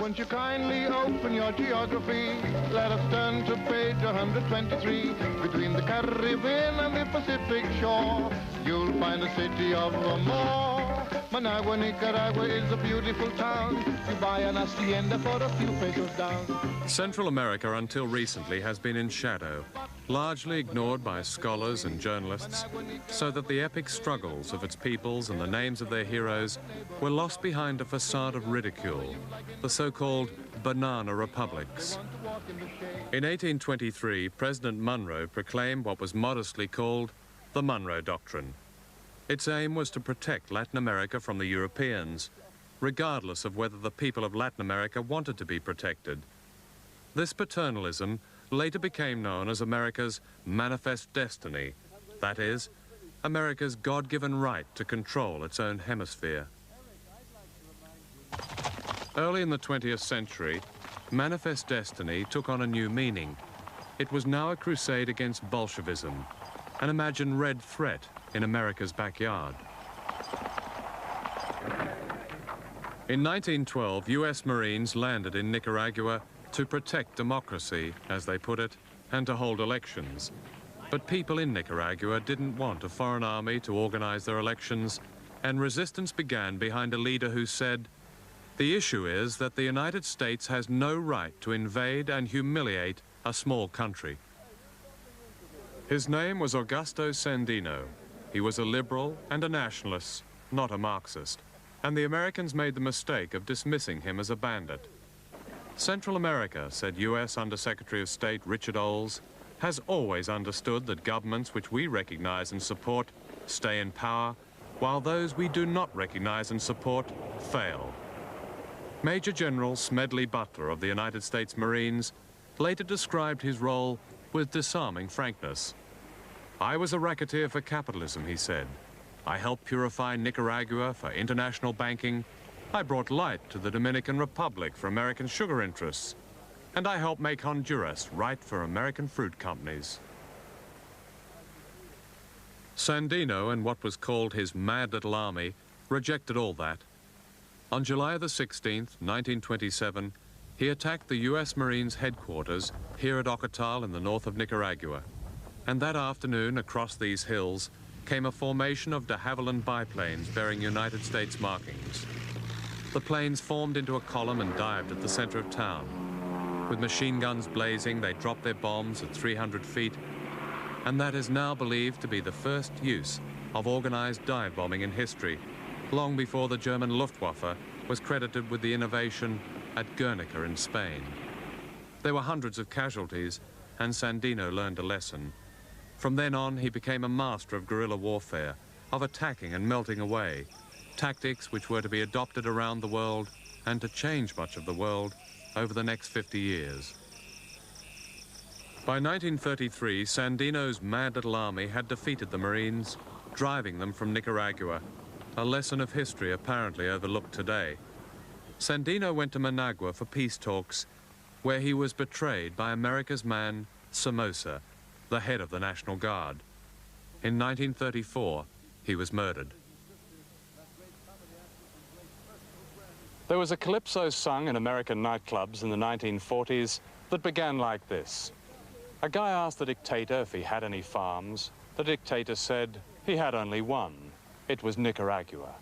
won't you kindly open your geography? Let us turn to page 123. Between the Caribbean and the Pacific shore, you'll find a city of amor. Managua, Nicaragua is a beautiful town. You buy an hacienda for a few pesos down. Central America until recently has been in shadow, largely ignored by scholars and journalists, so that the epic struggles of its peoples and the names of their heroes were lost behind a facade of ridicule, the so-called banana republics. In 1823, President Monroe proclaimed what was modestly called the Monroe Doctrine. Its aim was to protect Latin America from the Europeans, regardless of whether the people of Latin America wanted to be protected. This paternalism later became known as America's manifest destiny, that is, America's God-given right to control its own hemisphere. Early in the 20th century, manifest destiny took on a new meaning. It was now a crusade against Bolshevism, an imagined red threat in America's backyard. In 1912, US Marines landed in Nicaragua to protect democracy, as they put it, and to hold elections. But people in Nicaragua didn't want a foreign army to organize their elections, and resistance began behind a leader who said, "The issue is that the United States has no right to invade and humiliate a small country." His name was Augusto Sandino. He was a liberal and a nationalist, not a Marxist, and the Americans made the mistake of dismissing him as a bandit. Central America, said US Undersecretary of State Richard Olds, has always understood that governments which we recognize and support stay in power, while those we do not recognize and support fail. Major General Smedley Butler of the United States Marines later described his role with disarming frankness. "I was a racketeer for capitalism," he said. "I helped purify Nicaragua for international banking. I brought light to the Dominican Republic for American sugar interests. And I helped make Honduras right for American fruit companies." Sandino and what was called his mad little army rejected all that. On July the 16th, 1927, he attacked the US Marines headquarters here at Ocotal in the north of Nicaragua. And that afternoon, across these hills, came a formation of de Havilland biplanes bearing United States markings. The planes formed into a column and dived at the center of town. With machine guns blazing, they dropped their bombs at 300 feet, and that is now believed to be the first use of organized dive bombing in history, long before the German Luftwaffe was credited with the innovation at Guernica in Spain. There were hundreds of casualties, and Sandino learned a lesson. From then on, he became a master of guerrilla warfare, of attacking and melting away, tactics which were to be adopted around the world and to change much of the world over the next 50 years. By 1933, Sandino's mad little army had defeated the Marines, driving them from Nicaragua, a lesson of history apparently overlooked today. Sandino went to Managua for peace talks, where he was betrayed by America's man, Somoza, the head of the National Guard. In 1934, he was murdered. There was a calypso sung in American nightclubs in the 1940s that began like this. A guy asked the dictator if he had any farms. The dictator said he had only one. It was Nicaragua.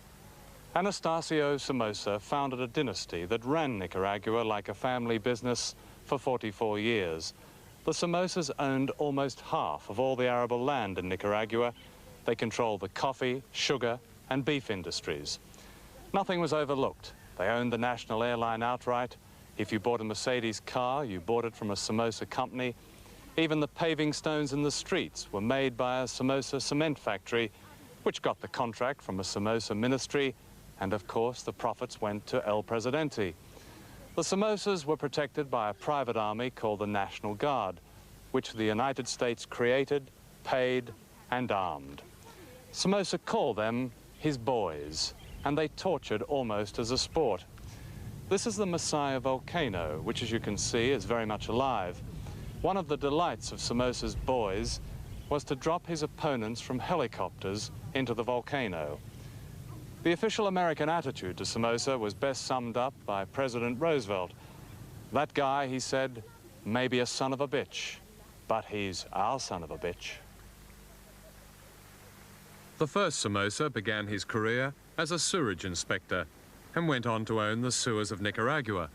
Anastasio Somoza founded a dynasty that ran Nicaragua like a family business for 44 years. The Somozas owned almost half of all the arable land in Nicaragua. They controlled the coffee, sugar, and beef industries. Nothing was overlooked. They owned the national airline outright. If you bought a Mercedes car, you bought it from a Somoza company. Even the paving stones in the streets were made by a Somoza cement factory, which got the contract from a Somoza ministry, and of course the profits went to El Presidente. The Somozas were protected by a private army called the National Guard, which the United States created, paid, and armed. Somoza called them his boys, and they tortured almost as a sport. This is the Messiah volcano, which, as you can see, is very much alive. One of the delights of Somoza's boys was to drop his opponents from helicopters into the volcano. The official American attitude to Somoza was best summed up by President Roosevelt. That guy, he said, may be a son of a bitch, but he's our son of a bitch. The first Somoza began his career as a sewerage inspector and went on to own the sewers of Nicaragua,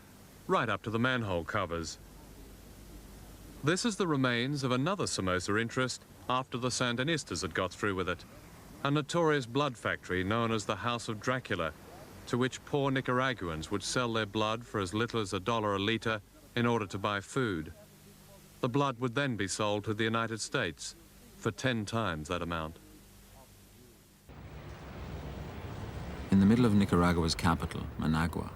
right up to the manhole covers. This is the remains of another Somoza interest after the Sandinistas had got through with it, a notorious blood factory known as the House of Dracula, to which poor Nicaraguans would sell their blood for as little as $1 a litre in order to buy food. The blood would then be sold to the United States for 10 times that amount. In the middle of Nicaragua's capital, Managua,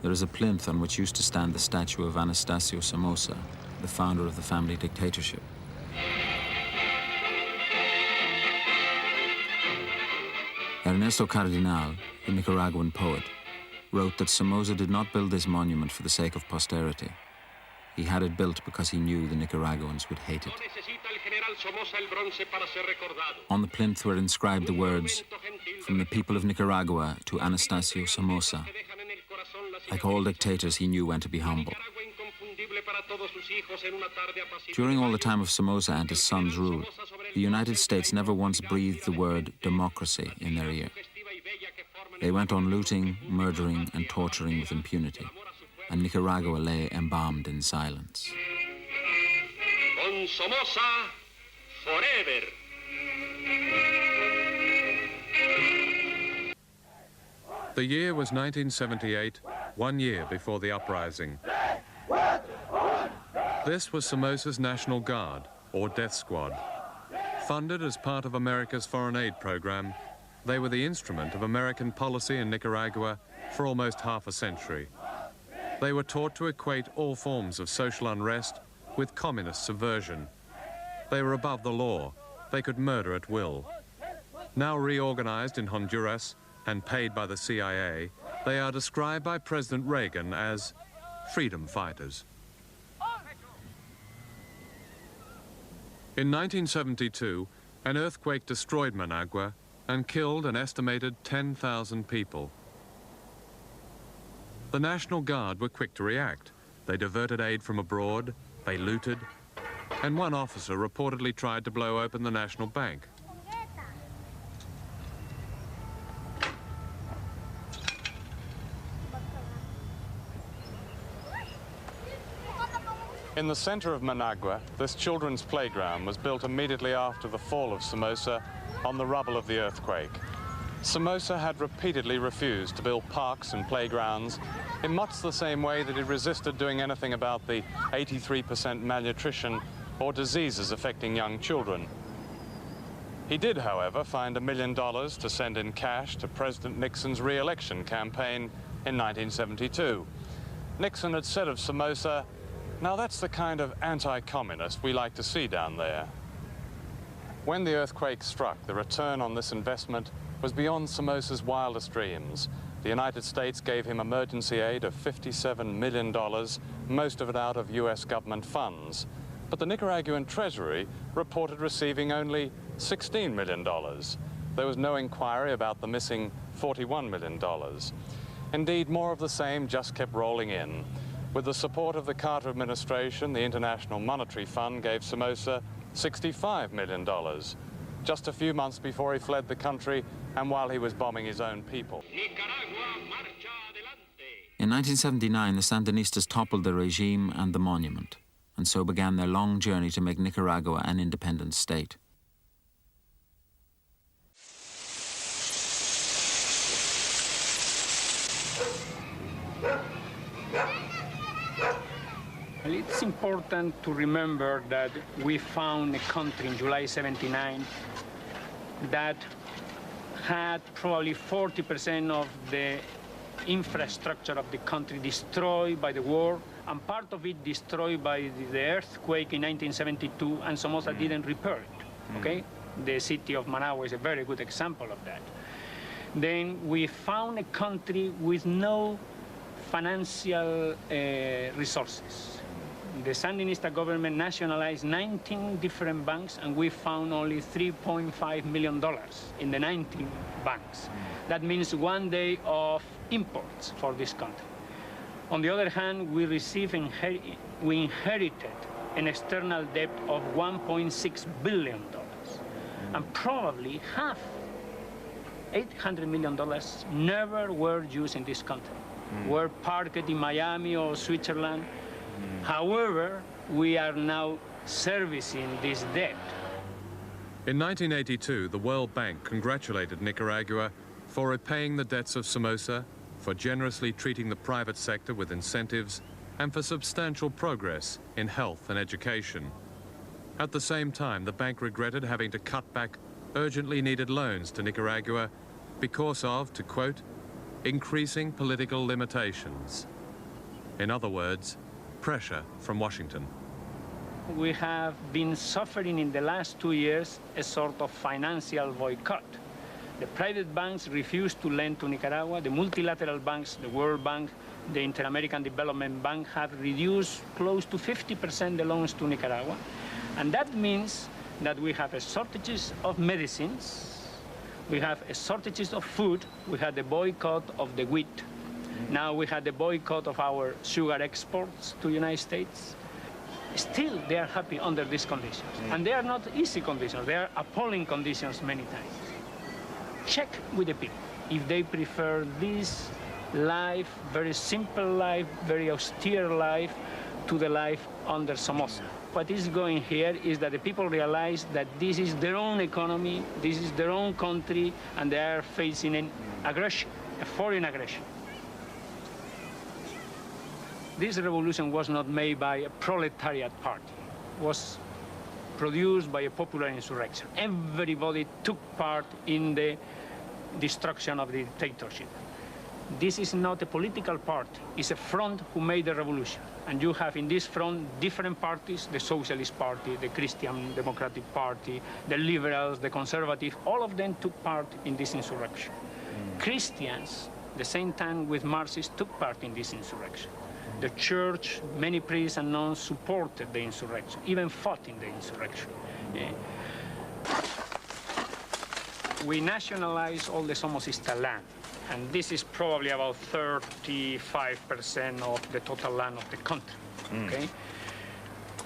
there is a plinth on which used to stand the statue of Anastasio Somoza, the founder of the family dictatorship. Ernesto Cardinal, the Nicaraguan poet, wrote that Somoza did not build this monument for the sake of posterity. He had it built because he knew the Nicaraguans would hate it. On the plinth were inscribed the words, "From the people of Nicaragua to Anastasio Somoza." Like all dictators, he knew when to be humble. During all the time of Somoza and his son's rule, the United States never once breathed the word democracy in their ear. They went on looting, murdering, and torturing with impunity, and Nicaragua lay embalmed in silence. Con Somoza forever. The year was 1978, 1 year before the uprising. This was Somoza's National Guard, or Death Squad. Funded as part of America's foreign aid program, they were the instrument of American policy in Nicaragua for almost half a century. They were taught to equate all forms of social unrest with communist subversion. They were above the law. They could murder at will. Now reorganized in Honduras and paid by the CIA, they are described by President Reagan as freedom fighters. In 1972, an earthquake destroyed Managua and killed an estimated 10,000 people. The National Guard were quick to react. They diverted aid from abroad, they looted, and one officer reportedly tried to blow open the National Bank. In the center of Managua, this children's playground was built immediately after the fall of Somoza on the rubble of the earthquake. Somoza had repeatedly refused to build parks and playgrounds in much the same way that he resisted doing anything about the 83% malnutrition or diseases affecting young children. He did, however, find $1 million to send in cash to President Nixon's re-election campaign in 1972. Nixon had said of Somoza, "Now that's the kind of anti-communist we like to see down there." When the earthquake struck, the return on this investment was beyond Somoza's wildest dreams. The United States gave him emergency aid of $57 million, most of it out of US government funds. But the Nicaraguan Treasury reported receiving only $16 million. There was no inquiry about the missing $41 million. Indeed, more of the same just kept rolling in. With the support of the Carter administration, the International Monetary Fund gave Somoza $65 million, just a few months before he fled the country and while he was bombing his own people. In 1979, the Sandinistas toppled the regime and the monument, and so began their long journey to make Nicaragua an independent state. It's important to remember that we found a country in July 79 that had probably 40% of the infrastructure of the country destroyed by the war, and part of it destroyed by the earthquake in 1972, and Somoza didn't repair it, okay? The city of Managua is a very good example of that. Then we found a country with no financial resources. the Sandinista government nationalized 19 different banks, and we found only $3.5 million in the 19 banks. That means 1 day of imports for this country. On the other hand, we inherited an external debt of $1.6 billion, and probably half, $800 million, never were used in this country, were parked in Miami or Switzerland. However, we are now servicing this debt. In 1982, the World Bank congratulated Nicaragua for repaying the debts of Somoza, for generously treating the private sector with incentives, and for substantial progress in health and education. At the same time, the bank regretted having to cut back urgently needed loans to Nicaragua because of, to quote, increasing political limitations. In other words, pressure from Washington. We have been suffering in the last 2 years a sort of financial boycott. The private banks refused to lend to Nicaragua. The multilateral banks, the World Bank, the Inter-American Development Bank, have reduced close to 50% the loans to Nicaragua. And that means that we have a shortages of medicines, we have a shortages of food, we had the boycott of the wheat. Now we had the boycott of our sugar exports to the United States. Still, they are happy under these conditions. And they are not easy conditions, they are appalling conditions many times. Check with the people if they prefer this life, very simple life, very austere life, to the life under Somoza. What is going here is that the people realize that this is their own economy, this is their own country, and they are facing an aggression, a foreign aggression. This revolution was not made by a proletariat party. It was produced by a popular insurrection. Everybody took part in the destruction of the dictatorship. This is not a political party, it's a front who made the revolution. And you have in this front different parties, the Socialist Party, the Christian Democratic Party, the Liberals, the Conservatives, all of them took part in this insurrection. Christians, the same time with Marxists, took part in this insurrection. The church, many priests and nuns supported the insurrection, even fought in the insurrection. We nationalized all the Somocista land, and this is probably about 35% of the total land of the country, okay?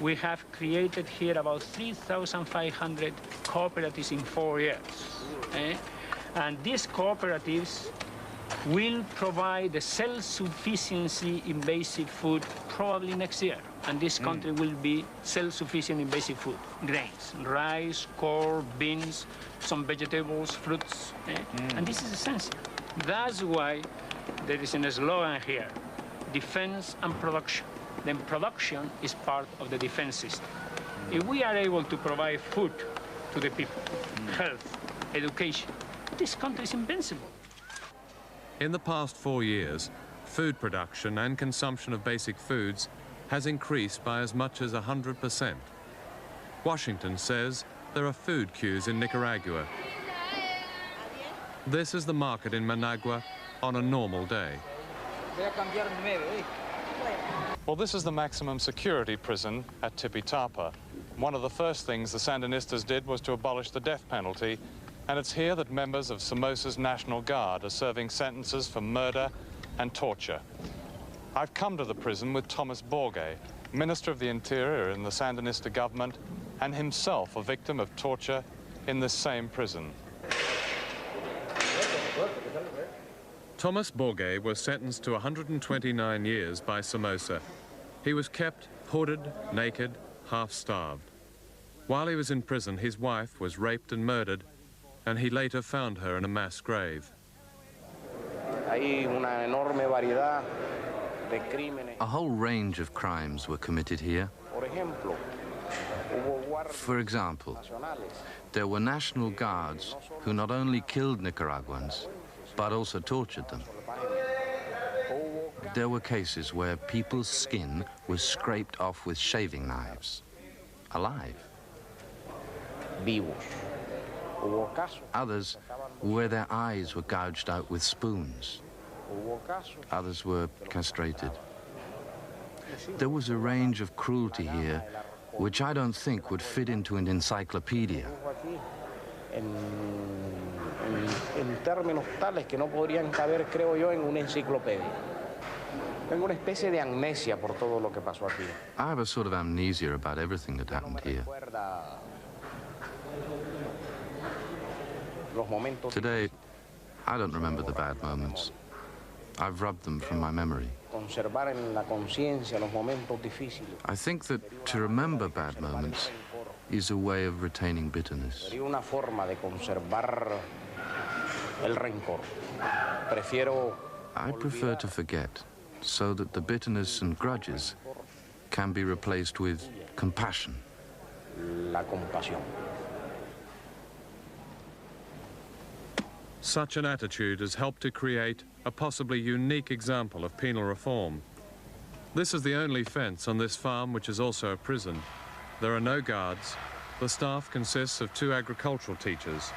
We have created here about 3,500 cooperatives in 4 years, okay? And these cooperatives will provide the self-sufficiency in basic food probably next year. And this country will be self-sufficient in basic food, grains, rice, corn, beans, some vegetables, fruits, and this is essential. That's why there is a slogan here, defense and production. Then production is part of the defense system. If we are able to provide food to the people, health, education, this country is invincible. In the past 4 years, food production and consumption of basic foods has increased by as much as 100%. Washington says there are food queues in Nicaragua. This is the market in Managua on a normal day. Well, this is the maximum security prison at Tipitapa. One of the first things the Sandinistas did was to abolish the death penalty, and it's here that members of Somoza's National Guard are serving sentences for murder and torture. I've come to the prison with Thomas Borge, Minister of the Interior in the Sandinista government, and himself a victim of torture in this same prison. Thomas Borge was sentenced to 129 years by Somoza. He was kept hooded, naked, half-starved. While he was in prison, his wife was raped and murdered, and he later found her in a mass grave. A whole range of crimes were committed here. For example, there were National Guards who not only killed Nicaraguans, but also tortured them. There were cases where people's skin was scraped off with shaving knives, alive. Others where their eyes were gouged out with spoons. Others were castrated. there was a range of cruelty here which I don't think would fit into an encyclopedia. En términos tales que no podrían caber, creo yo, en una enciclopedia. Tengo una especie de amnesia por todo lo que pasó aquí. I have a sort of amnesia about everything that happened here. Today, I don't remember the bad moments. I've rubbed them from my memory. I think that to remember bad moments is a way of retaining bitterness. I prefer to forget, so that the bitterness and grudges can be replaced with compassion. Such an attitude has helped to create a possibly unique example of penal reform. This is the only fence on this farm which is also a prison. There are no guards. The staff consists of 2 agricultural teachers.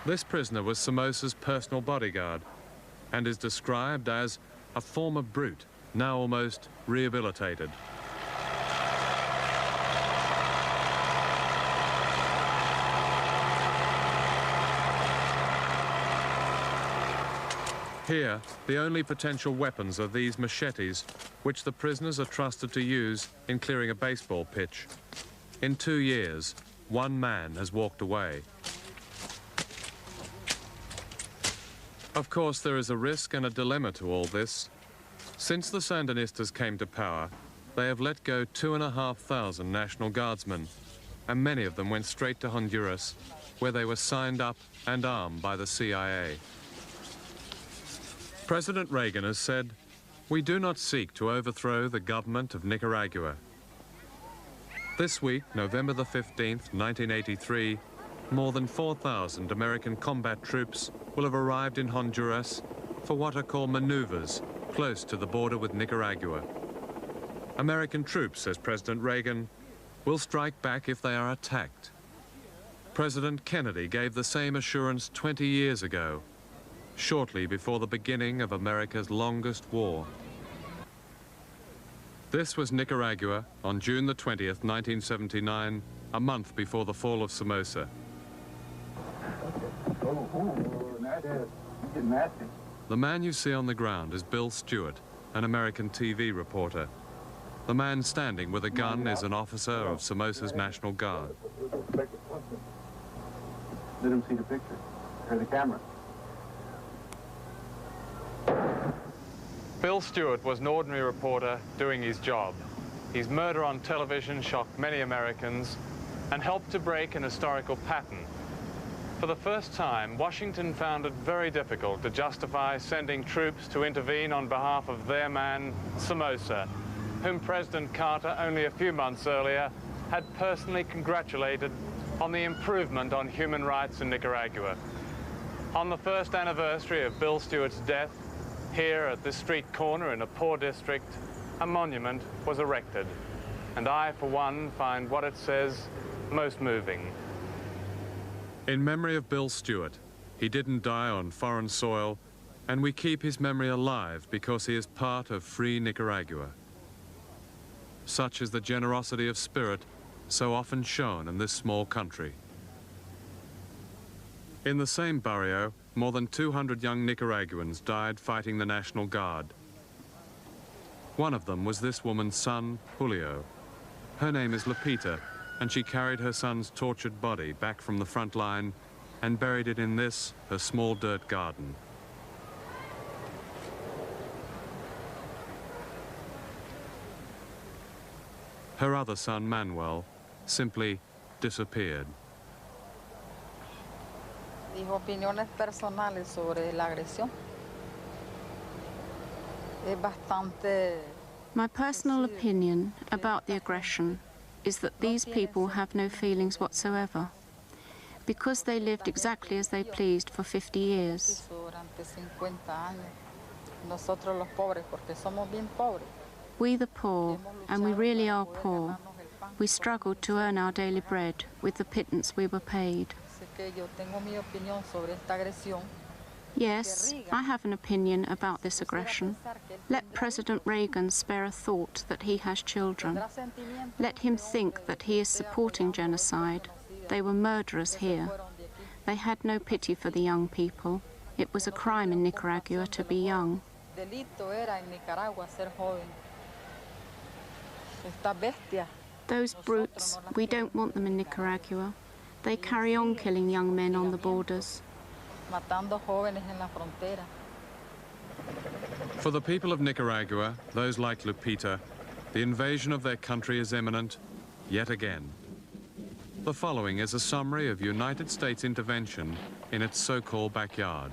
This prisoner was Somosa's personal bodyguard and is described as a former brute, now almost rehabilitated. Here, the only potential weapons are these machetes, which the prisoners are trusted to use in clearing a baseball pitch. In 2 years, 1 man has walked away. Of course, there is a risk and a dilemma to all this. Since the Sandinistas came to power, they have let go 2,500 National Guardsmen, and many of them went straight to Honduras, where they were signed up and armed by the CIA. President Reagan has said, "We do not seek to overthrow the government of Nicaragua." This week, November the 15th, 1983, more than 4,000 American combat troops will have arrived in Honduras for what are called maneuvers close to the border with Nicaragua. American troops, says President Reagan, will strike back if they are attacked. President Kennedy gave the same assurance 20 years ago, shortly before the beginning of America's longest war. This was Nicaragua on June the 20th, 1979, a month before the fall of Somoza. The man you see on the ground is Bill Stewart, an American TV reporter. The man standing with a gun is an officer of Somoza's National Guard. Let him see the picture, or the camera. Bill Stewart was an ordinary reporter doing his job. His murder on television shocked many Americans and helped to break an historical pattern. For the first time, Washington found it very difficult to justify sending troops to intervene on behalf of their man, Somoza, whom President Carter only a few months earlier had personally congratulated on the improvement on human rights in Nicaragua. On the first anniversary of Bill Stewart's death, here at this street corner in a poor district, a monument was erected, and I, for one, find what it says most moving. In memory of Bill Stewart, he didn't die on foreign soil, and we keep his memory alive because he is part of free Nicaragua. Such is the generosity of spirit so often shown in this small country. In the same barrio, more than 200 young Nicaraguans died fighting the National Guard. One of them was this woman's son, Julio. Her name is Lupita, and she carried her son's tortured body back from the front line and buried it in this, her small dirt garden. Her other son, Manuel, simply disappeared. Dijo opiniones personales sobre la agresión. Es bastante. My personal opinion about the aggression is that these people have no feelings whatsoever, because they lived exactly as they pleased for 50 years. We the poor, and we really are poor, we struggled to earn our daily bread with the pittance we were paid. Yes, I have an opinion about this aggression. Let President Reagan spare a thought that he has children. Let him think that he is supporting genocide. They were murderers here. They had no pity for the young people. It was a crime in Nicaragua to be young. Those brutes, we don't want them in Nicaragua. They carry on killing young men on the borders. For the people of Nicaragua, those like Lupita, the invasion of their country is imminent, yet again. The following is a summary of United States intervention in its so-called backyard.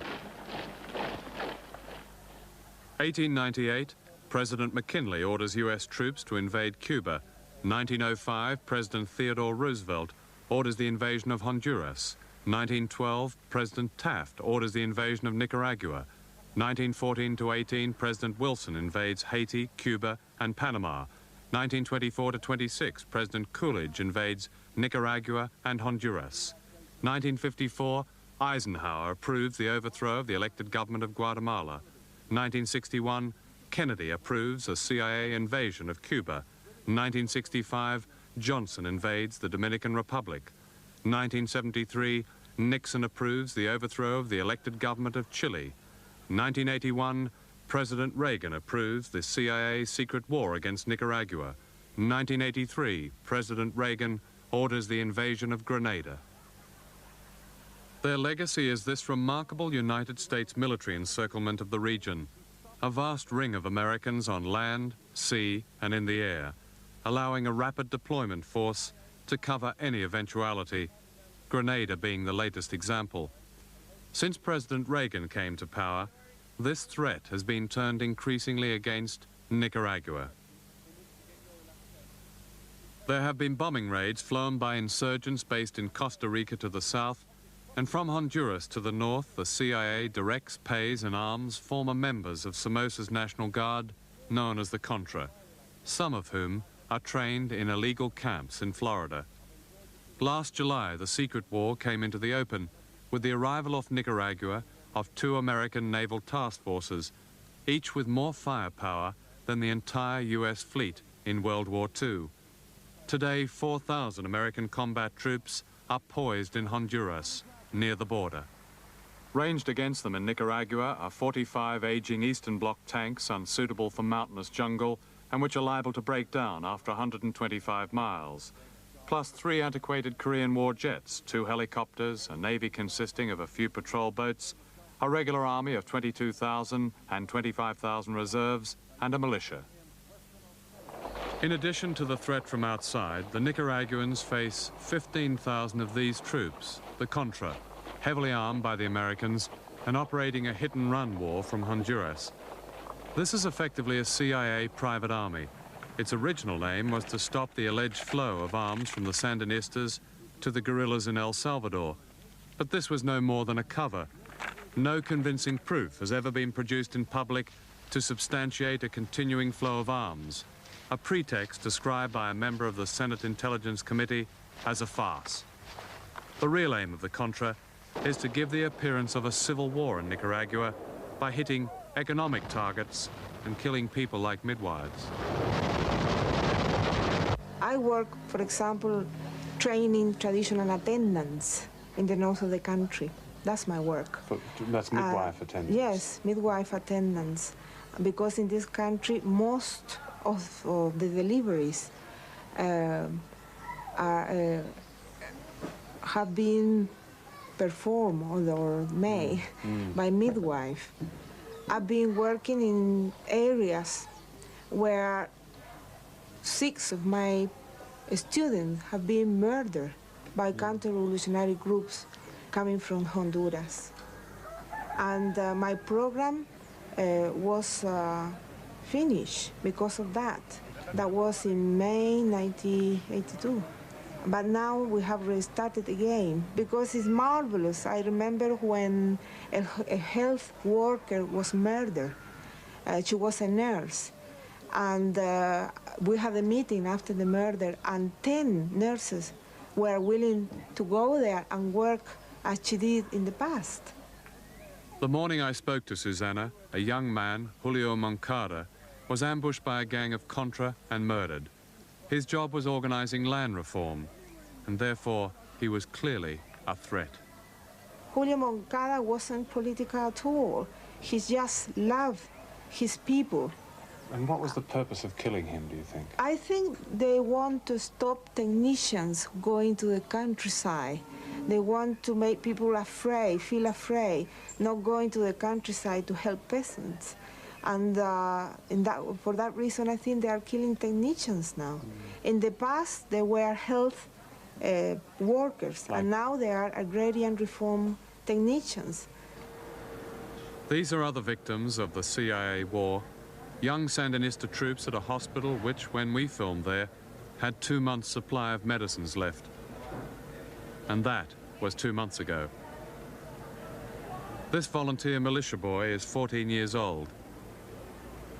1898, President McKinley orders U.S. troops to invade Cuba. 1905, President Theodore Roosevelt orders the invasion of Honduras. 1912, President Taft orders the invasion of Nicaragua. 1914 to 18, President Wilson invades Haiti, Cuba, and Panama. 1924 to 26, President Coolidge invades Nicaragua and Honduras. 1954, Eisenhower approves the overthrow of the elected government of Guatemala. 1961, Kennedy approves a CIA invasion of Cuba. 1965, Johnson invades the Dominican Republic. 1973, Nixon approves the overthrow of the elected government of Chile. 1981, President Reagan approves the CIA secret war against Nicaragua. 1983, President Reagan orders the invasion of Grenada. Their legacy is this remarkable United States military encirclement of the region, a vast ring of Americans on land, sea, and in the air, allowing a rapid deployment force to cover any eventuality, Grenada being the latest example. Since President Reagan came to power, this threat has been turned increasingly against Nicaragua. There have been bombing raids flown by insurgents based in Costa Rica to the south, and from Honduras to the north, the CIA directs, pays, and arms former members of Somoza's National Guard, known as the Contra, some of whom are trained in illegal camps in Florida. Last July, the secret war came into the open with the arrival off Nicaragua of 2 American naval task forces, each with more firepower than the entire U.S. fleet in World War II. Today, 4,000 American combat troops are poised in Honduras, near the border. Ranged against them in Nicaragua are 45 aging Eastern Bloc tanks unsuitable for mountainous jungle and which are liable to break down after 125 miles, plus 3 antiquated Korean War jets, 2 helicopters, a navy consisting of a few patrol boats, a regular army of 22,000 and 25,000 reserves, and a militia. In addition to the threat from outside, the Nicaraguans face 15,000 of these troops, the Contra, heavily armed by the Americans and operating a hit-and-run war from Honduras. This is effectively a CIA private army. Its original aim was to stop the alleged flow of arms from the Sandinistas to the guerrillas in El Salvador. But this was no more than a cover. No convincing proof has ever been produced in public to substantiate a continuing flow of arms, a pretext described by a member of the Senate Intelligence Committee as a farce. The real aim of the Contra is to give the appearance of a civil war in Nicaragua by hitting economic targets and killing people like midwives. I work, for example, training traditional attendants in the north of the country. That's my work. That's midwife attendants? Yes, midwife attendants. Because in this country, most of the deliveries have been performed or made by midwife. I've been working in areas where 6 of my students have been murdered by counter-revolutionary groups coming from Honduras. And my program was finished because of that. That was in May 1982. But now we have restarted again because it's marvelous. I remember when a health worker was murdered. She was a nurse. And we had a meeting after the murder, and 10 nurses were willing to go there and work as she did in the past. The morning I spoke to Susana, a young man, Julio Moncada, was ambushed by a gang of Contra and murdered. His job was organizing land reform, and therefore he was clearly a threat. Julio Moncada wasn't political at all. He just loved his people. And what was the purpose of killing him, do you think? I think they want to stop technicians going to the countryside. They want to make people afraid, feel afraid, not going to the countryside to help peasants. And for that reason, I think they are killing technicians now. In the past, they were health workers, and now they are agrarian reform technicians. These are other victims of the CIA war. Young Sandinista troops at a hospital which, when we filmed there, had 2 months' supply of medicines left. And that was 2 months ago. This volunteer militia boy is 14 years old.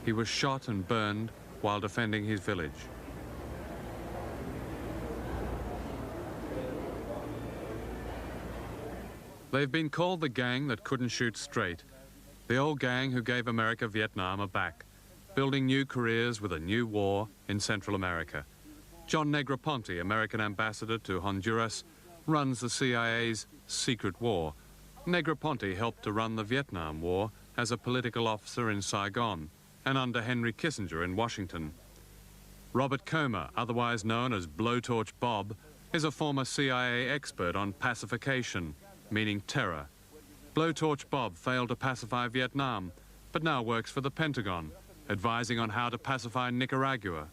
He was shot and burned while defending his village. They've been called the gang that couldn't shoot straight, the old gang who gave America Vietnam a back, building new careers with a new war in Central America. John Negroponte, American ambassador to Honduras, runs the CIA's secret war. Negroponte helped to run the Vietnam War as a political officer in Saigon and under Henry Kissinger in Washington. Robert Comer, otherwise known as Blowtorch Bob, is a former CIA expert on pacification, meaning terror. Blowtorch Bob failed to pacify Vietnam, but now works for the Pentagon, advising on how to pacify Nicaragua.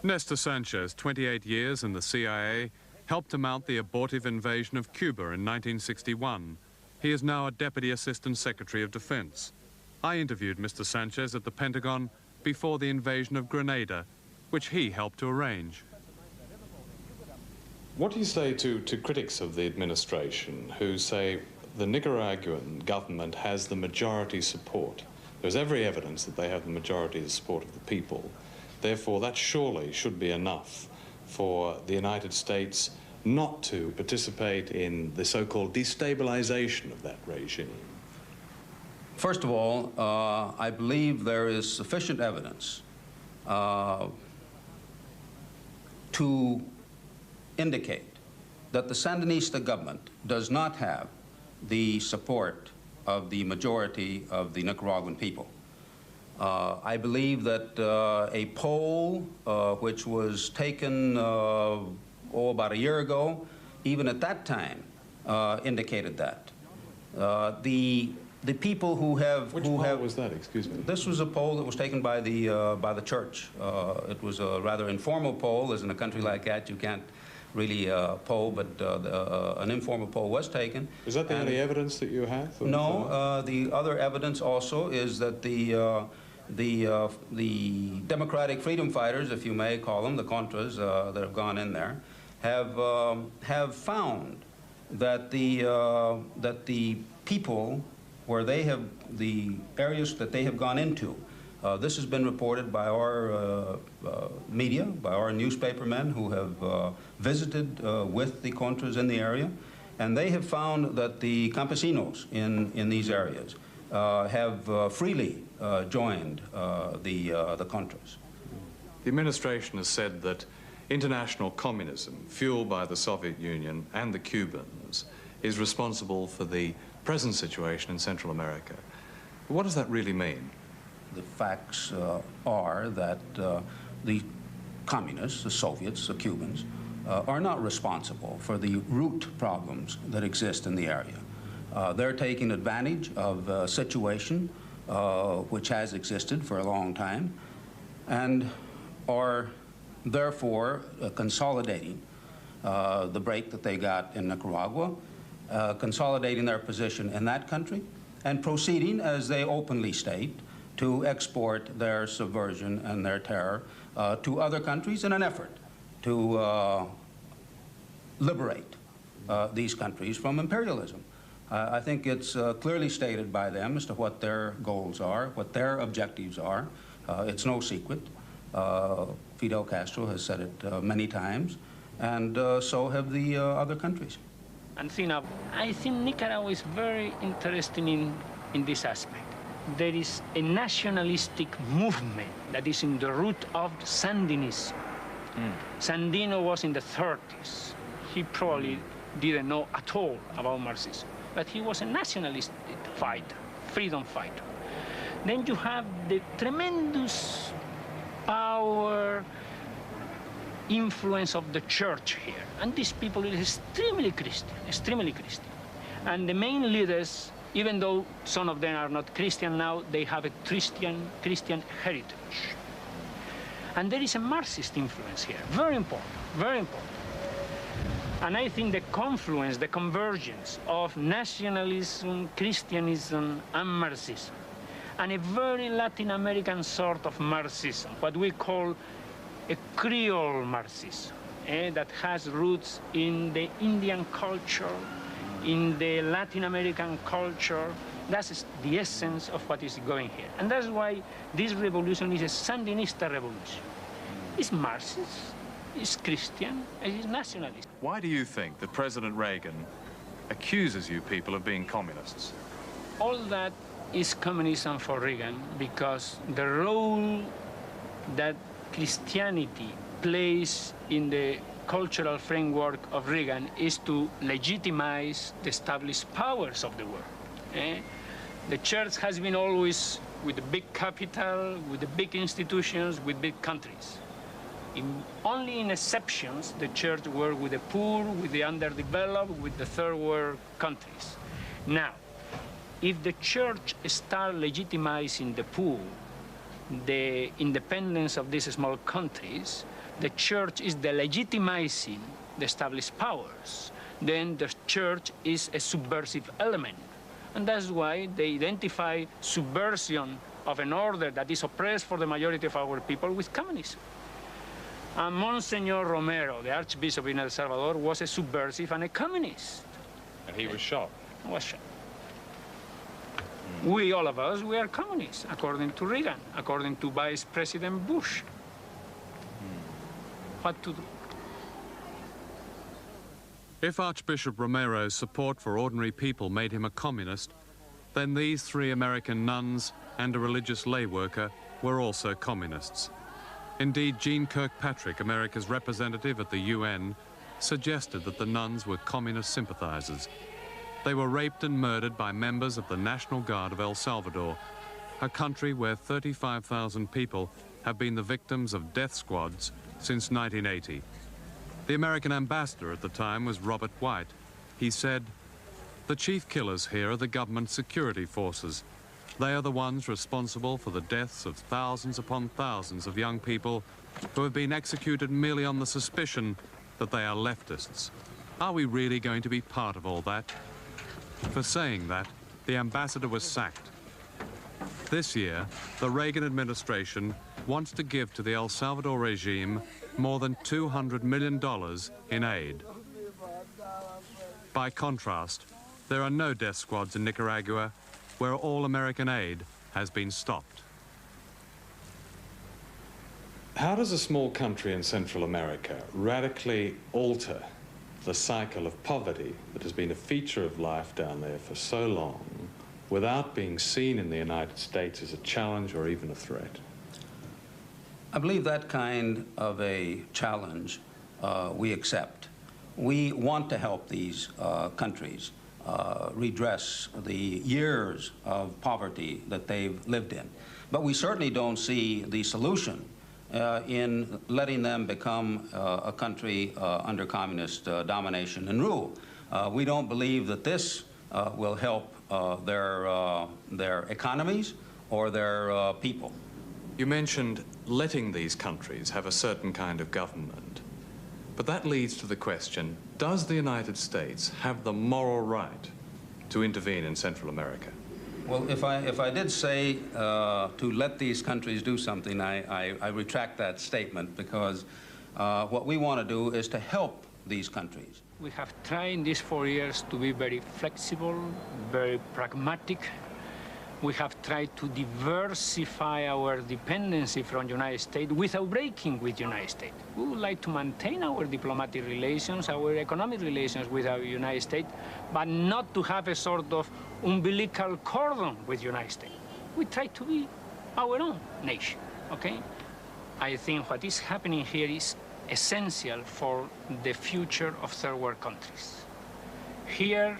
Nestor Sanchez, 28 years in the CIA, helped to mount the abortive invasion of Cuba in 1961. He is now a Deputy Assistant Secretary of Defense. I interviewed Mr. Sanchez at the Pentagon before the invasion of Grenada, which he helped to arrange. What do you say to critics of the administration who say the Nicaraguan government has the majority support? There's every evidence that they have the majority support of the people. Therefore, that surely should be enough for the United States not to participate in the so-called destabilization of that regime. First of all, I believe there is sufficient evidence to indicate that the Sandinista government does not have the support of the majority of the Nicaraguan people. I believe that a poll which was taken about a year ago, even at that time, indicated that. The people who have... Which poll was that, excuse me? This was a poll that was taken by the church. It was a rather informal poll, as in a country like that you can't really poll, but an informal poll was taken. Is that the only evidence that you have? No, the other evidence also is that the democratic freedom fighters, if you may call them, the Contras that have gone in there, have found that the people where they have, the areas that they have gone into, this has been reported by our media, by our newspapermen who have visited with the Contras in the area, and they have found that the campesinos in these areas have freely joined the Contras. The administration has said that international communism, fueled by the Soviet Union and the Cubans, is responsible for the present situation in Central America. What does that really mean? The facts are that the communists, the Soviets, the Cubans, are not responsible for the root problems that exist in the area. They're taking advantage of a situation which has existed for a long time and are therefore consolidating the break that they got in Nicaragua, consolidating their position in that country, and proceeding, as they openly state, to export their subversion and their terror to other countries in an effort to liberate these countries from imperialism. I think it's clearly stated by them as to what their goals are, what their objectives are. It's no secret. Fidel Castro has said it many times, and so have the other countries. and think of. I think Nicaragua is very interesting in this aspect. There is a nationalistic movement that is in the root of Sandinism. Sandino was in the 30s. He probably didn't know at all about Marxism, but he was a nationalist fighter, freedom fighter. Then you have the tremendous power, influence of the church here. And these people are extremely Christian. And the main leaders, even though some of them are not Christian now, they have a Christian heritage. And there is a Marxist influence here, very important, very important. And I think the confluence, the convergence of nationalism, Christianism, and Marxism, and a very Latin American sort of Marxism, what we call a Creole Marxism, that has roots in the Indian culture, in the Latin American culture. That's the essence of what is going here. And that's why this revolution is a Sandinista revolution. It's Marxist, it's Christian, and it's nationalist. Why do you think that President Reagan accuses you people of being communists? All that is communism for Reagan because the role that Christianity plays in the cultural framework of Reagan is to legitimize the established powers of the world. The church has been always with the big capital, with the big institutions, with big countries. Only in exceptions, the church worked with the poor, with the underdeveloped, with the third world countries. Now, if the church starts legitimizing the poor, the independence of these small countries, the church is delegitimizing the established powers. Then the church is a subversive element. And that's why they identify subversion of an order that is oppressed for the majority of our people with communism. And Monsignor Romero, the Archbishop in El Salvador, was a subversive and a communist. And he was shot? Was shot. We, all of us, we are communists, according to Reagan, according to Vice President Bush. What to do? If Archbishop Romero's support for ordinary people made him a communist, then these 3 American nuns and a religious lay worker were also communists. Indeed, Jeane Kirkpatrick, America's representative at the UN, suggested that the nuns were communist sympathizers. They were raped and murdered by members of the National Guard of El Salvador, a country where 35,000 people have been the victims of death squads since 1980. The American ambassador at the time was Robert White. He said, "The chief killers here are the government security forces. They are the ones responsible for the deaths of thousands upon thousands of young people who have been executed merely on the suspicion that they are leftists. Are we really going to be part of all that?" For saying that, the ambassador was sacked. This year, the Reagan administration wants to give to the El Salvador regime more than $200 million in aid. By contrast, there are no death squads in Nicaragua, where all American aid has been stopped. How does a small country in Central America radically alter the cycle of poverty that has been a feature of life down there for so long without being seen in the United States as a challenge or even a threat? I believe that kind of a challenge we accept. We want to help these countries redress the years of poverty that they've lived in. But we certainly don't see the solution in letting them become a country under communist domination and rule. We don't believe that this will help their economies or their people. You mentioned letting these countries have a certain kind of government. But that leads to the question, does the United States have the moral right to intervene in Central America? Well, if I did say to let these countries do something, I retract that statement, because what we want to do is to help these countries. We have tried in these 4 years to be very flexible, very pragmatic, We have tried to diversify our dependency from the United States without breaking with the United States. We would like to maintain our diplomatic relations, our economic relations with the United States, but not to have a sort of umbilical cordon with the United States. We try to be our own nation, okay? I think what is happening here is essential for the future of third world countries. Here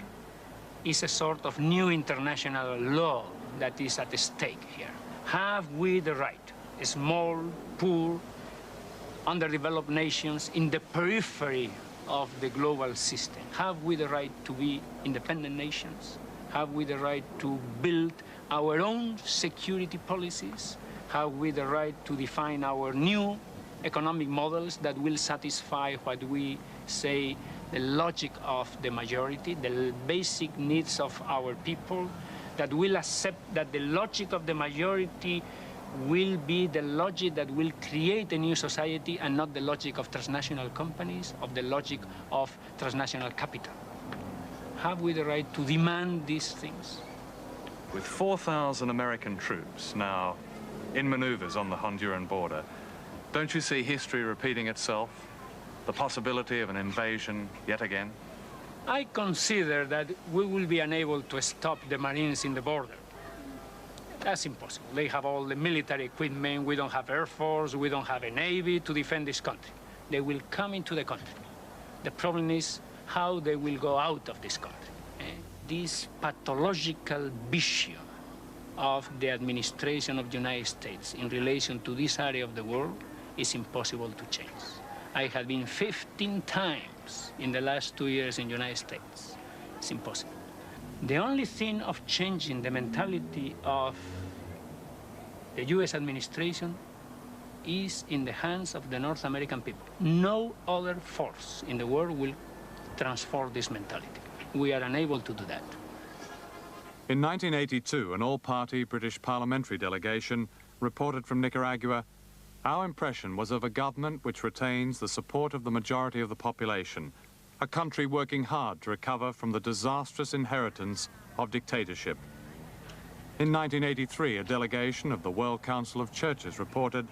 is a sort of new international law that is at stake here. Have we the right, small, poor, underdeveloped nations in the periphery of the global system, have we the right to be independent nations? Have we the right to build our own security policies? Have we the right to define our new economic models that will satisfy what we say the logic of the majority, the basic needs of our people, that will accept that the logic of the majority will be the logic that will create a new society and not the logic of transnational companies, of the logic of transnational capital? Have we the right to demand these things? With 4,000 American troops now in maneuvers on the Honduran border, don't you see history repeating itself? The possibility of an invasion yet again? I consider that we will be unable to stop the Marines in the border. That's impossible. They have all the military equipment. We don't have Air Force. We don't have a Navy to defend this country. They will come into the country. The problem is how they will go out of this country. This pathological vision of the administration of the United States in relation to this area of the world is impossible to change. I have been 15 times in the last 2 years in the United States. It's impossible. The only thing of changing the mentality of the U.S. administration is in the hands of the North American people. No other force in the world will transform this mentality. We are unable to do that. In 1982, an all-party British parliamentary delegation reported from Nicaragua, our impression was of a government which retains the support of the majority of the population, a country working hard to recover from the disastrous inheritance of dictatorship. In 1983, a delegation of the World Council of Churches reported,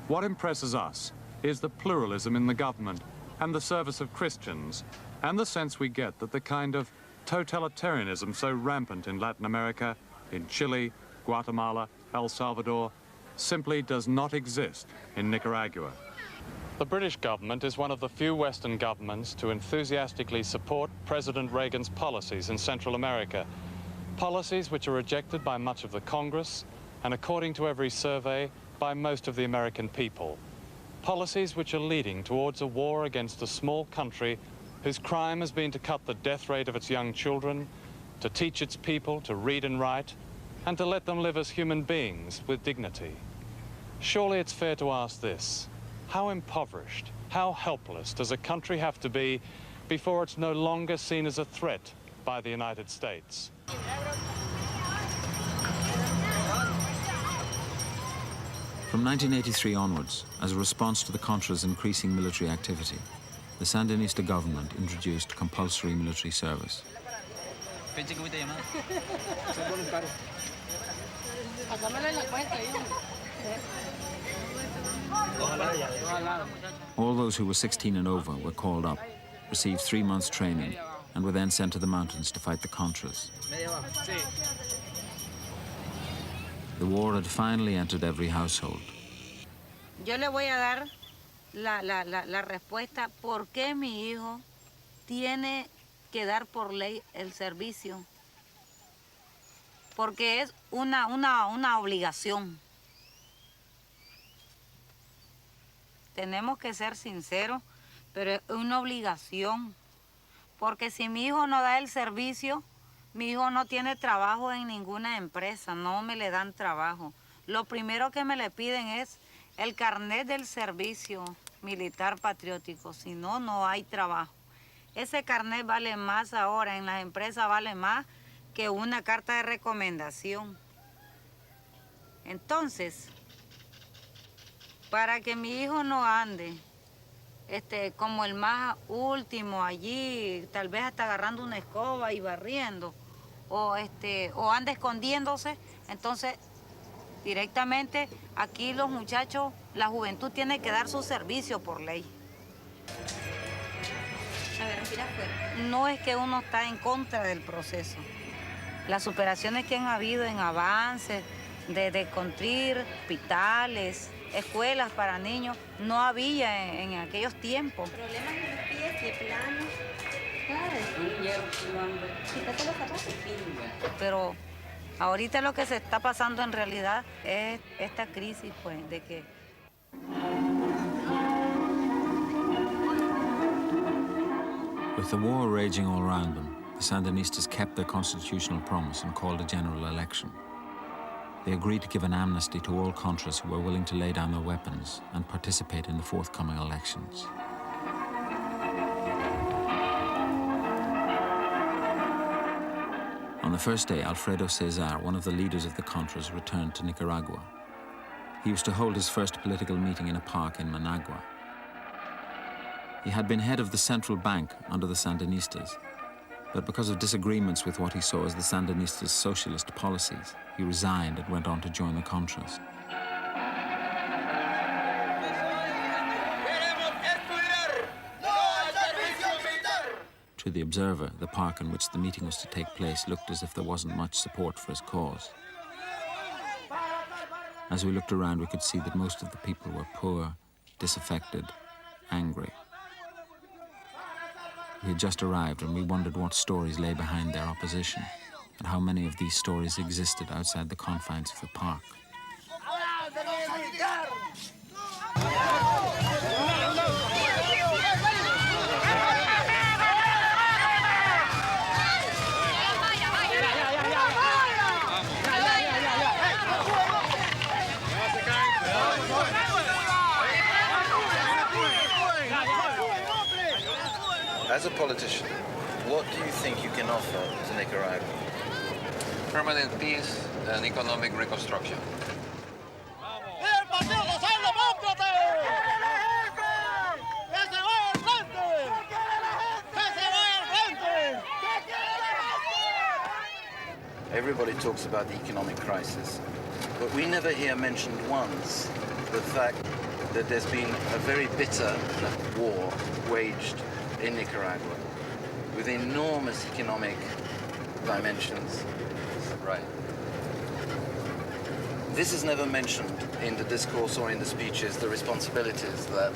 what impresses us is the pluralism in the government and the service of Christians, and the sense we get that the kind of totalitarianism so rampant in Latin America, in Chile, Guatemala, El Salvador, simply does not exist in Nicaragua. The British government is one of the few Western governments to enthusiastically support President Reagan's policies in Central America, policies which are rejected by much of the Congress and, according to every survey, by most of the American people. Policies which are leading towards a war against a small country whose crime has been to cut the death rate of its young children, to teach its people to read and write, and to let them live as human beings with dignity. Surely it's fair to ask this: how impoverished, how helpless does a country have to be before it's no longer seen as a threat by the United States? From 1983 onwards, as a response to the Contra's increasing military activity, the Sandinista government introduced compulsory military service. All those who were 16 and over were called up, received 3 months training, and were then sent to the mountains to fight the Contras. The war had finally entered every household. Yo le voy a dar la respuesta por qué mi hijo tiene que dar por ley el servicio. Porque es una obligación. Tenemos que ser sinceros, pero es una obligación. Porque si mi hijo no da el servicio, mi hijo no tiene trabajo en ninguna empresa, no me le dan trabajo. Lo primero que me le piden es el carnet del servicio militar patriótico, si no, no hay trabajo. Ese carnet vale más ahora, en las empresas vale más que una carta de recomendación. Entonces, para que mi hijo no ande como el más último allí, tal vez hasta agarrando una escoba y barriendo, o anda escondiéndose. Entonces, directamente aquí los muchachos, la juventud tiene que dar su servicio por ley. A ver, respira afuera. No es que uno está en contra del proceso. Las superaciones que han habido en avances, de construir hospitales, escuelas para niños, no había en aquellos tiempos. Problemas en los pies, de plano. Quítate los zapatos. Pero ahorita lo que se está pasando en realidad es esta crisis, pues, de que... With the war raging all around them, the Sandinistas kept their constitutional promise and called a general election. They agreed to give an amnesty to all Contras who were willing to lay down their weapons and participate in the forthcoming elections. On the first day, Alfredo Cesar, one of the leaders of the Contras, returned to Nicaragua. He was to hold his first political meeting in a park in Managua. He had been head of the central bank under the Sandinistas, but because of disagreements with what he saw as the Sandinistas' socialist policies, he resigned and went on to join the Contras. To the observer, the park in which the meeting was to take place looked as if there wasn't much support for his cause. As we looked around, we could see that most of the people were poor, disaffected, angry. We had just arrived and we wondered what stories lay behind their opposition and how many of these stories existed outside the confines of the park. As a politician, what do you think you can offer to Nicaragua? Permanent peace and economic reconstruction. Everybody talks about the economic crisis, but we never hear mentioned once the fact that there's been a very bitter war waged in Nicaragua with enormous economic dimensions. Right. This is never mentioned in the discourse or in the speeches, the responsibilities that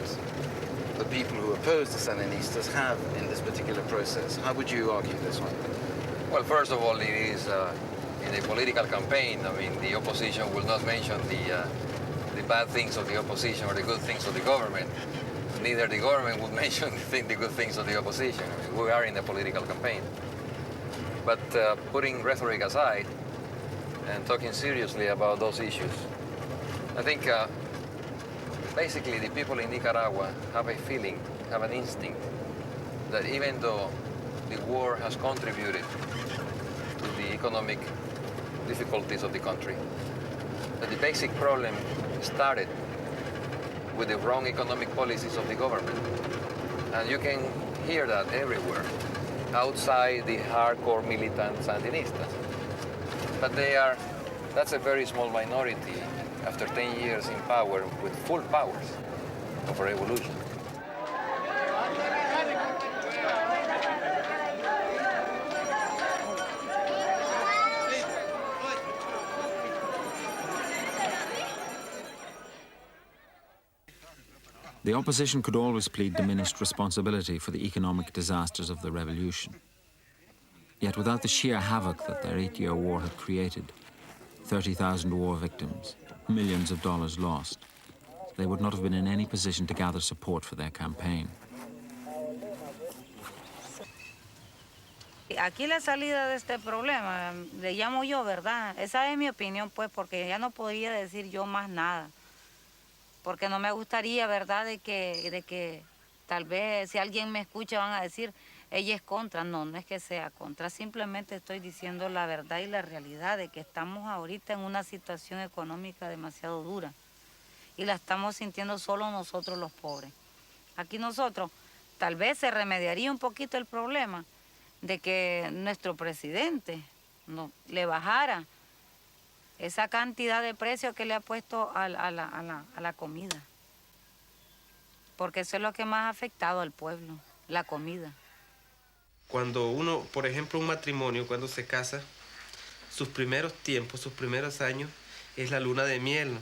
the people who oppose the Sandinistas have in this particular process. How would you argue this one? Well, first of all, it is in a political campaign. I mean, the opposition will not mention the bad things of the opposition or the good things of the government. Neither the government would mention the good things of the opposition. I mean, we are in a political campaign. But putting rhetoric aside and talking seriously about those issues, I think basically the people in Nicaragua have a feeling, have an instinct that even though the war has contributed to the economic difficulties of the country, that the basic problem started with the wrong economic policies of the government. And you can hear that everywhere, outside the hardcore militant Sandinistas. But that's a very small minority after 10 years in power with full powers of a revolution. The opposition could always plead diminished responsibility for the economic disasters of the revolution. Yet without the sheer havoc that their 8-year war had created, 30,000 war victims, millions of dollars lost, they would not have been in any position to gather support for their campaign. Aquí la salida de este problema, le llamo yo, ¿verdad? Esa es mi opinión, pues, porque ya no podría decir yo más nada. Porque no me gustaría, ¿verdad?, de que tal vez si alguien me escucha van a decir, ella es contra. No, no es que sea contra, simplemente estoy diciendo la verdad y la realidad de que estamos ahorita en una situación económica demasiado dura y la estamos sintiendo solo nosotros los pobres. Aquí nosotros, tal vez se remediaría un poquito el problema de que nuestro presidente no, le bajara esa cantidad de precio que le ha puesto a la comida. Porque eso es lo que más ha afectado al pueblo, la comida. Cuando uno, por ejemplo, un matrimonio, cuando se casa, sus primeros tiempos, sus primeros años, es la luna de miel, ¿no?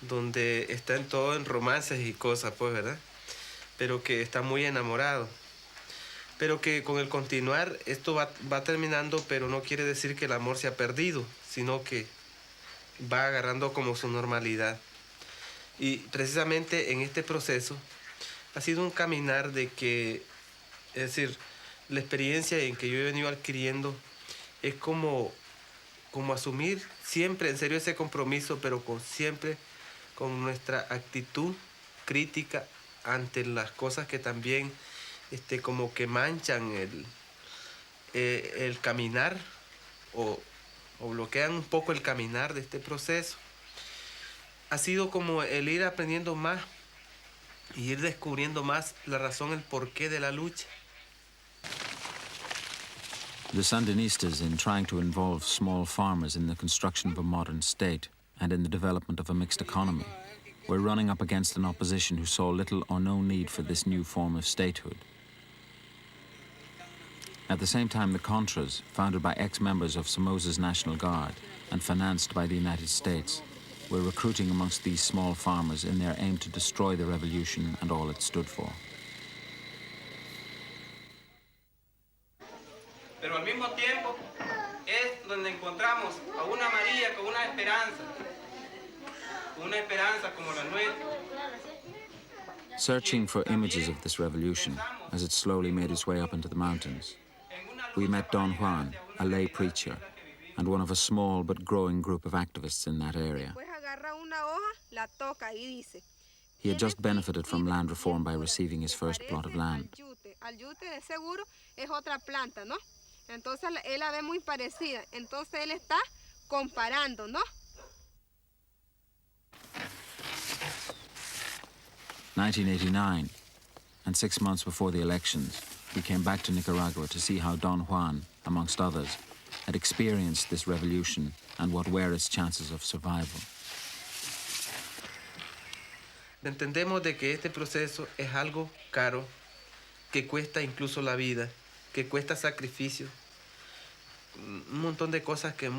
Donde están todos en romances y cosas, pues, ¿verdad? Pero que está muy enamorado. Pero que con el continuar esto va terminando, pero no quiere decir que el amor se ha perdido, sino que va agarrando como su normalidad. Y precisamente en este proceso ha sido un caminar de que, es decir, la experiencia en que yo he venido adquiriendo es como asumir siempre en serio ese compromiso, pero siempre con nuestra actitud crítica ante las cosas que también como que manchan el caminar o bloquean un poco el caminar de este proceso. Ha sido como el ir aprendiendo más y ir descubriendo más la razón, el porqué de la lucha. The Sandinistas, in trying to involve small farmers in the construction of a modern state and in the development of a mixed economy, were running up against an opposition who saw little or no need for this new form of statehood. At the same time, the Contras, founded by ex-members of Somoza's National Guard and financed by the United States, were recruiting amongst these small farmers in their aim to destroy the revolution and all it stood for. Pero al mismo tiempo es donde encontramos a una María con una esperanza como la nuestra. Searching for images of this revolution as it slowly made its way up into the mountains, we met Don Juan, a lay preacher, and one of a small but growing group of activists in that area. He had just benefited from land reform by receiving his first plot of land. Al yute de seguro es otra planta, ¿no? Entonces él la ve muy parecida. Entonces él está comparando, ¿no? 1989, and 6 months before the elections, we came back to Nicaragua to see how Don Juan, amongst others, had experienced this revolution and what were its chances of survival. Entendemos de que este proceso es algo caro, que cuesta incluso la vida, que cuesta sacrificio, un montón de cosas que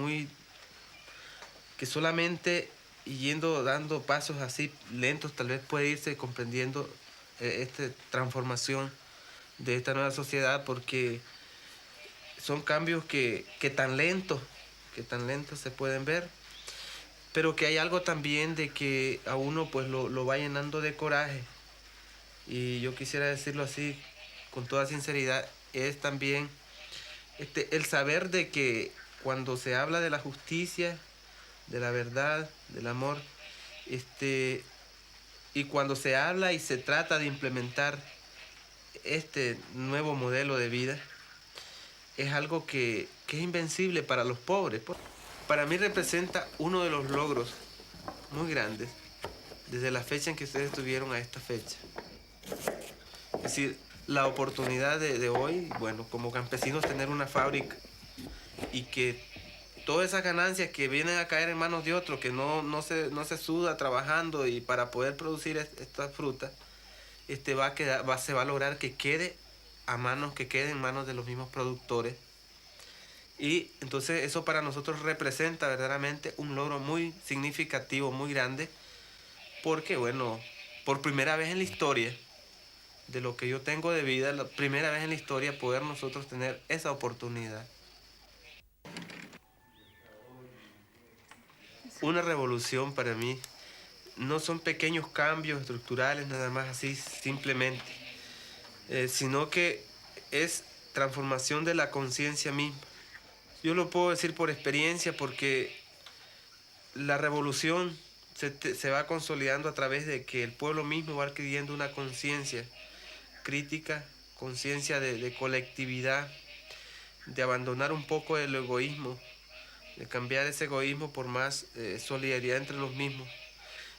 solamente yendo dando pasos así lentos tal vez puede irse comprendiendo esta transformación de esta nueva sociedad, porque son cambios que tan lentos se pueden ver, pero que hay algo también de que a uno pues lo va llenando de coraje. Y yo quisiera decirlo así con toda sinceridad, es también el saber de que cuando se habla de la justicia, de la verdad, del amor, y cuando se habla y se trata de implementar este nuevo modelo de vida, es algo que es invencible para los pobres. Para mí representa uno de los logros muy grandes desde la fecha en que ustedes estuvieron a esta fecha. Es decir, la oportunidad de hoy, bueno, como campesinos tener una fábrica y que todas esas ganancias que vienen a caer en manos de otros, que no se suda trabajando y para poder producir esta fruta, se va a lograr que quede en manos de los mismos productores. Y entonces eso para nosotros representa verdaderamente un logro muy significativo, muy grande, porque bueno, por primera vez en la historia de lo que yo tengo de vida, la primera vez en la historia poder nosotros tener esa oportunidad. Una revolución para mí no son pequeños cambios estructurales nada más así simplemente, sino que es transformación de la conciencia misma. Yo lo puedo decir por experiencia porque la revolución se va consolidando a través de que el pueblo mismo va adquiriendo una conciencia crítica, conciencia de colectividad, de abandonar un poco el egoísmo, de cambiar ese egoísmo por más solidaridad entre los mismos.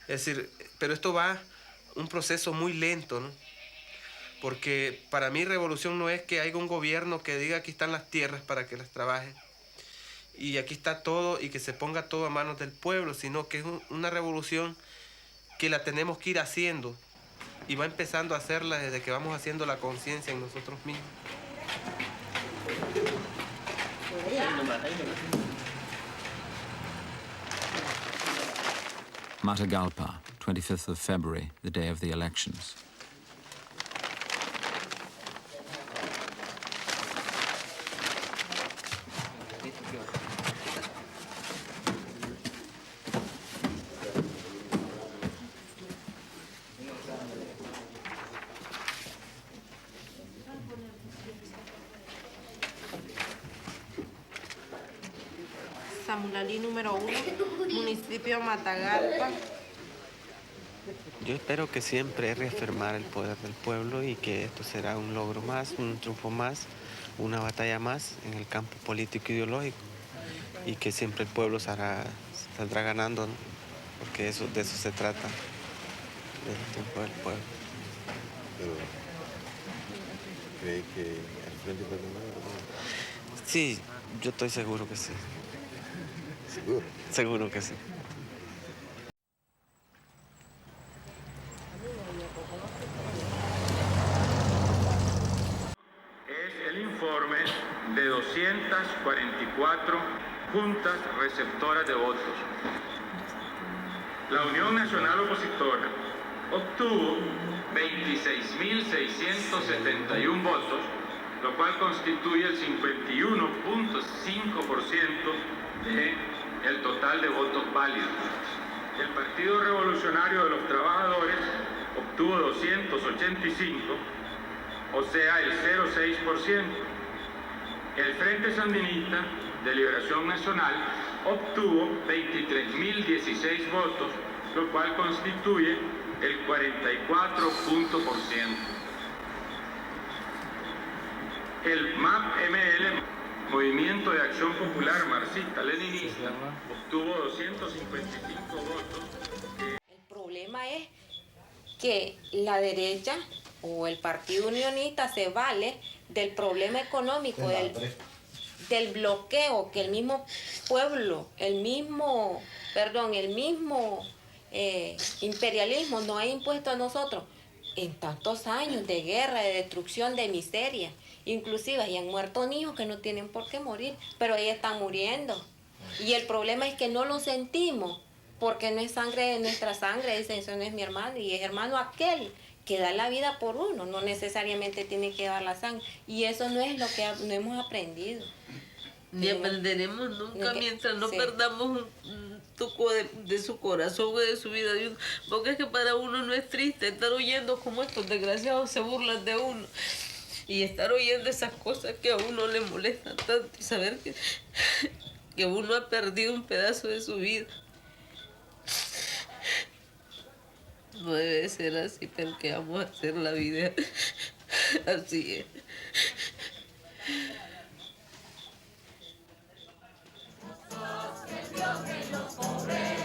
Es decir, pero esto va un proceso muy lento, ¿no? Porque para mí revolución no es que haya un gobierno que diga aquí están las tierras para que las trabajen y aquí está todo y que se ponga todo a manos del pueblo, sino que es una revolución que la tenemos que ir haciendo y va empezando a hacerla desde que vamos haciendo la conciencia en nosotros mismos. Matagalpa, 25th of February, the day of the elections. Samulalí número 1, municipio Matagalpa. Yo espero que siempre reafirmar el poder del pueblo y que esto será un logro más, un triunfo más, una batalla más en el campo político e ideológico y que siempre el pueblo saldrá ganando, ¿no? Porque de eso se trata, del triunfo del pueblo. Pero, ¿cree que al frente va a ganar? Sí, yo estoy seguro que sí. ¿Seguro? Seguro que sí. Es el informe de 244 juntas receptoras de votos. La Unión Nacional Opositora obtuvo 26.671 votos, lo cual constituye el 51.5% del total de votos válidos. El Partido Revolucionario de los Trabajadores obtuvo 285, o sea, el 0,6%. El Frente Sandinista de Liberación Nacional obtuvo 23.016 votos, lo cual constituye el 44%. El MAP-ML, Movimiento de Acción Popular Marxista-Leninista, obtuvo 255 votos. El problema es que la derecha o el Partido Unionista se vale del problema económico, del bloqueo que el mismo pueblo, el mismo imperialismo nos ha impuesto a nosotros en tantos años de guerra, de destrucción, de miseria. Inclusive ahí han muerto niños que no tienen por qué morir, pero ahí están muriendo. Y el problema es que no lo sentimos, porque no es sangre de nuestra sangre, dicen, eso no es mi hermano, y es hermano aquel que da la vida por uno, no necesariamente tiene que dar la sangre. Y eso no es lo que no hemos aprendido. Ni aprenderemos nunca mientras no perdamos un toco de su corazón o de su vida. Porque es que para uno no es triste estar oyendo cómo estos desgraciados se burlan de uno. Y estar oyendo esas cosas que a uno le molestan tanto y saber que uno ha perdido un pedazo de su vida. No debe ser así, pero ¿qué vamos a hacer? La vida así es. El Dios de los pobres,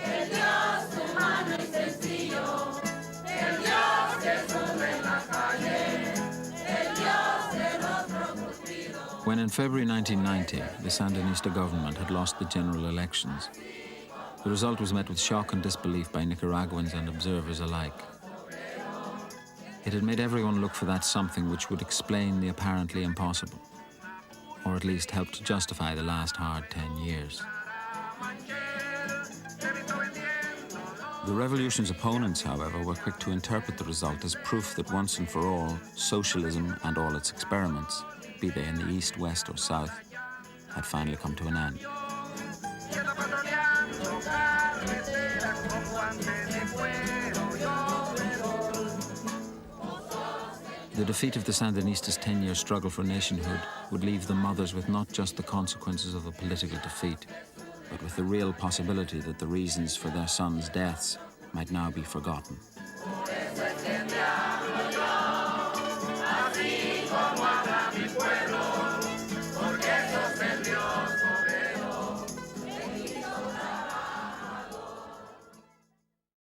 el Dios humano y sencillo, el Dios que sube en la calle, el Dios de los proscritos. When in February 1990, the Sandinista government had lost the general elections, the result was met with shock and disbelief by Nicaraguans and observers alike. It had made everyone look for that something which would explain the apparently impossible, or at least help to justify the last hard 10 years. The revolution's opponents, however, were quick to interpret the result as proof that once and for all, socialism and all its experiments, be they in the East, West or South, had finally come to an end. The defeat of the Sandinistas' 10-year struggle for nationhood would leave the mothers with not just the consequences of a political defeat, but with the real possibility that the reasons for their sons' deaths might now be forgotten.